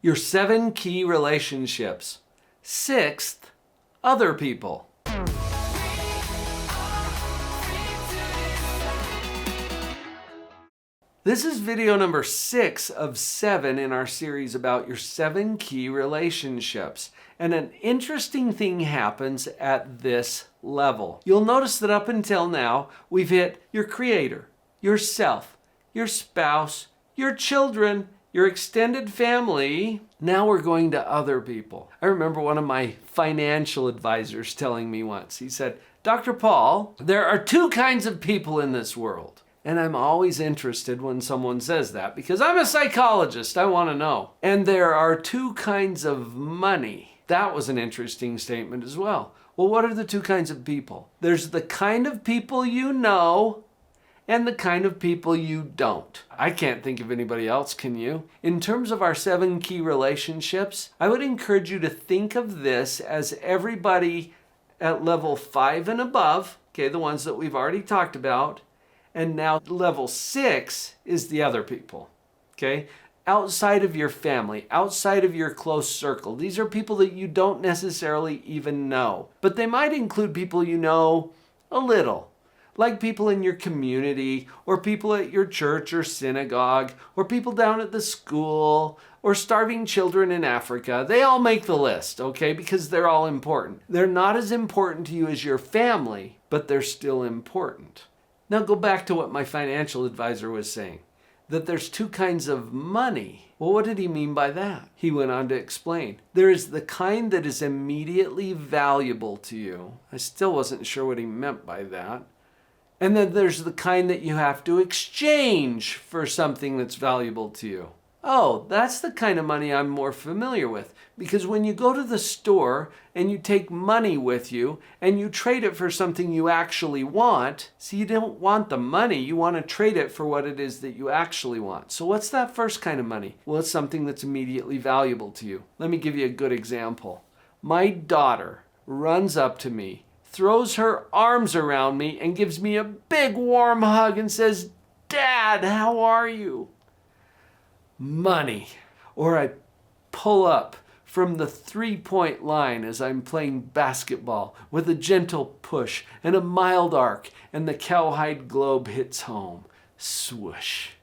Your 7 key relationships. 6th, other people. This is video number 6 of 7 in our series about your 7 key relationships. And an interesting thing happens at this level. You'll notice that up until now, we've hit your creator, yourself, your spouse, your children, your extended family. Now we're going to other people. I remember one of my financial advisors telling me once, he said, "Dr. Paul, there are 2 kinds of people in this world." And I'm always interested when someone says that because I'm a psychologist. I want to know. And there are 2 kinds of money. That was an interesting statement as well. Well, what are the 2 kinds of people? There's the kind of people you know and the kind of people you don't. I can't think of anybody else, can you? In terms of our 7 key relationships, I would encourage you to think of this as everybody at level 5 and above, okay, the ones that we've already talked about. And now level 6 is the other people, okay? Outside of your family, outside of your close circle. These are people that you don't necessarily even know. But they might include people you know a little, like people in your community, or people at your church or synagogue, or people down at the school, or starving children in Africa. They all make the list, okay? Because they're all important. They're not as important to you as your family, but they're still important. Now go back to what my financial advisor was saying, that there's 2 kinds of money. Well, what did he mean by that? He went on to explain. There is the kind that is immediately valuable to you. I still wasn't sure what he meant by that. And then there's the kind that you have to exchange for something that's valuable to you. Oh, that's the kind of money I'm more familiar with. Because when you go to the store and you take money with you and you trade it for something you actually want, see, you don't want the money, you want to trade it for what it is that you actually want. So what's that first kind of money? Well, it's something that's immediately valuable to you. Let me give you a good example. My daughter runs up to me, throws her arms around me and gives me a big warm hug and says, "Dad, how are you?" Money. Or I pull up from the 3-point line as I'm playing basketball with a gentle push and a mild arc, and the cowhide globe hits home. Swoosh.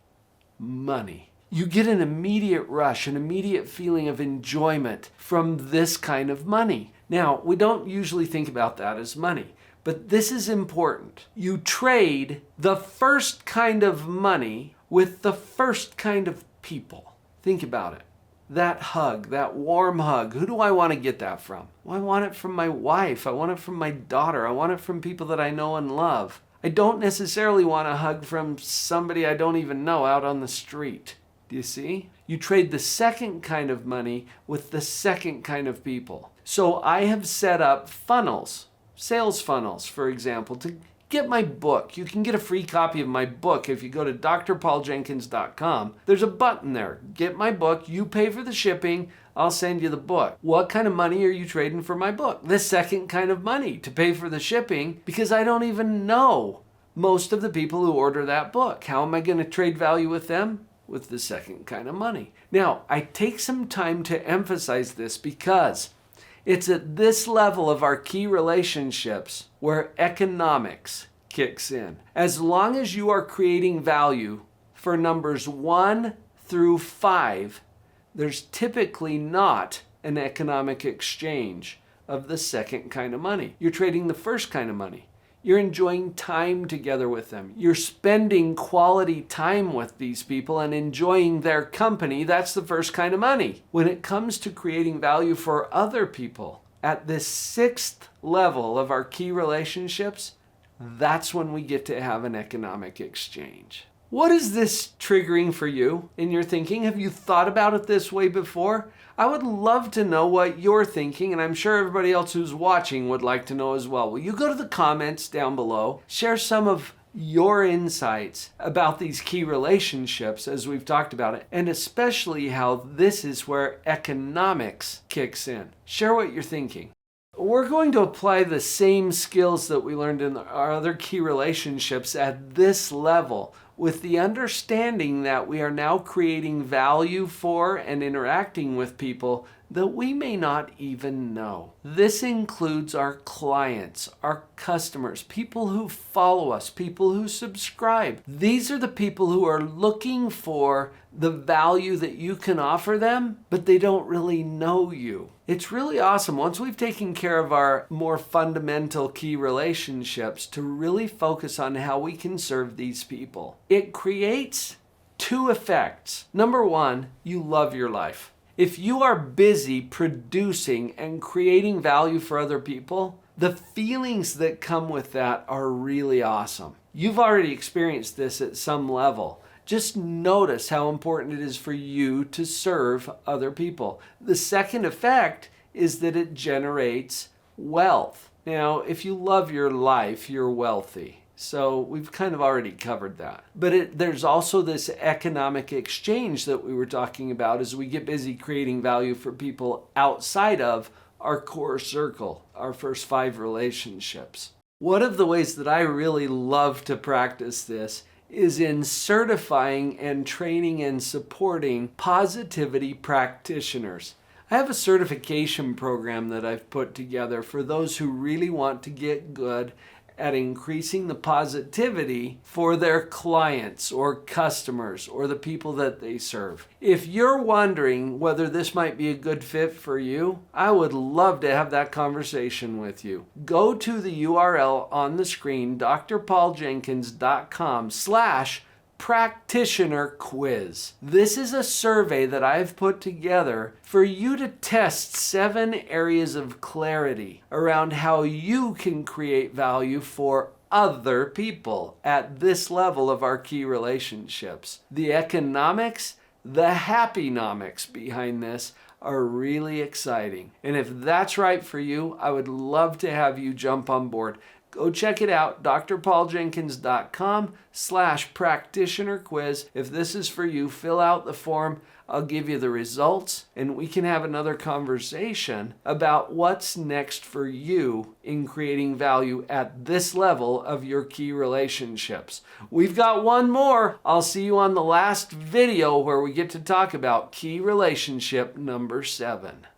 Money. You get an immediate rush, an immediate feeling of enjoyment from this kind of money. Now, we don't usually think about that as money, but this is important. You trade the first kind of money with the first kind of people. Think about it. That hug, that warm hug, who do I want to get that from? Well, I want it from my wife. I want it from my daughter. I want it from people that I know and love. I don't necessarily want a hug from somebody I don't even know out on the street. Do you see? You trade the second kind of money with the second kind of people. So I have set up funnels, sales funnels, for example, to get my book. You can get a free copy of my book if you go to drpauljenkins.com. There's a button there. Get my book. You pay for the shipping. I'll send you the book. What kind of money are you trading for my book? The second kind of money to pay for the shipping, because I don't even know most of the people who order that book. How am I going to trade value with them? With the second kind of money. Now, I take some time to emphasize this because it's at this level of our key relationships where economics kicks in. As long as you are creating value for numbers 1 through 5, there's typically not an economic exchange of the second kind of money. You're trading the first kind of money. You're enjoying time together with them. You're spending quality time with these people and enjoying their company. That's the first kind of money. When it comes to creating value for other people, at this 6th level of our key relationships, that's when we get to have an economic exchange. What is this triggering for you in your thinking? Have you thought about it this way before? I would love to know what you're thinking, and I'm sure everybody else who's watching would like to know as well. Will you go to the comments down below, share some of your insights about these key relationships as we've talked about it, and especially how this is where economics kicks in. Share what you're thinking. We're going to apply the same skills that we learned in our other key relationships at this level with the understanding that we are now creating value for and interacting with people that we may not even know. This includes our clients, our customers, people who follow us, people who subscribe. These are the people who are looking for the value that you can offer them, but they don't really know you. It's really awesome once we've taken care of our more fundamental key relationships to really focus on how we can serve these people. It creates two effects. Number one, you love your life. If you are busy producing and creating value for other people, the feelings that come with that are really awesome. You've already experienced this at some level. Just notice how important it is for you to serve other people. The second effect is that it generates wealth. Now, if you love your life, you're wealthy. So we've kind of already covered that. But there's also this economic exchange that we were talking about as we get busy creating value for people outside of our core circle, our first 5 relationships. One of the ways that I really love to practice this is in certifying and training and supporting positivity practitioners. I have a certification program that I've put together for those who really want to get good at increasing the positivity for their clients or customers or the people that they serve. If you're wondering whether this might be a good fit for you, I would love to have that conversation with you. Go to the URL on the screen, drpauljenkins.com/practitioner quiz. This is a survey that I've put together for you to test 7 areas of clarity around how you can create value for other people at this level of our key relationships. The economics, the happynomics behind this are really exciting. And if that's right for you, I would love to have you jump on board. Go check it out, drpauljenkins.com/practitioner quiz. If this is for you, fill out the form. I'll give you the results and we can have another conversation about what's next for you in creating value at this level of your key relationships. We've got one more. I'll see you on the last video where we get to talk about key relationship number 7.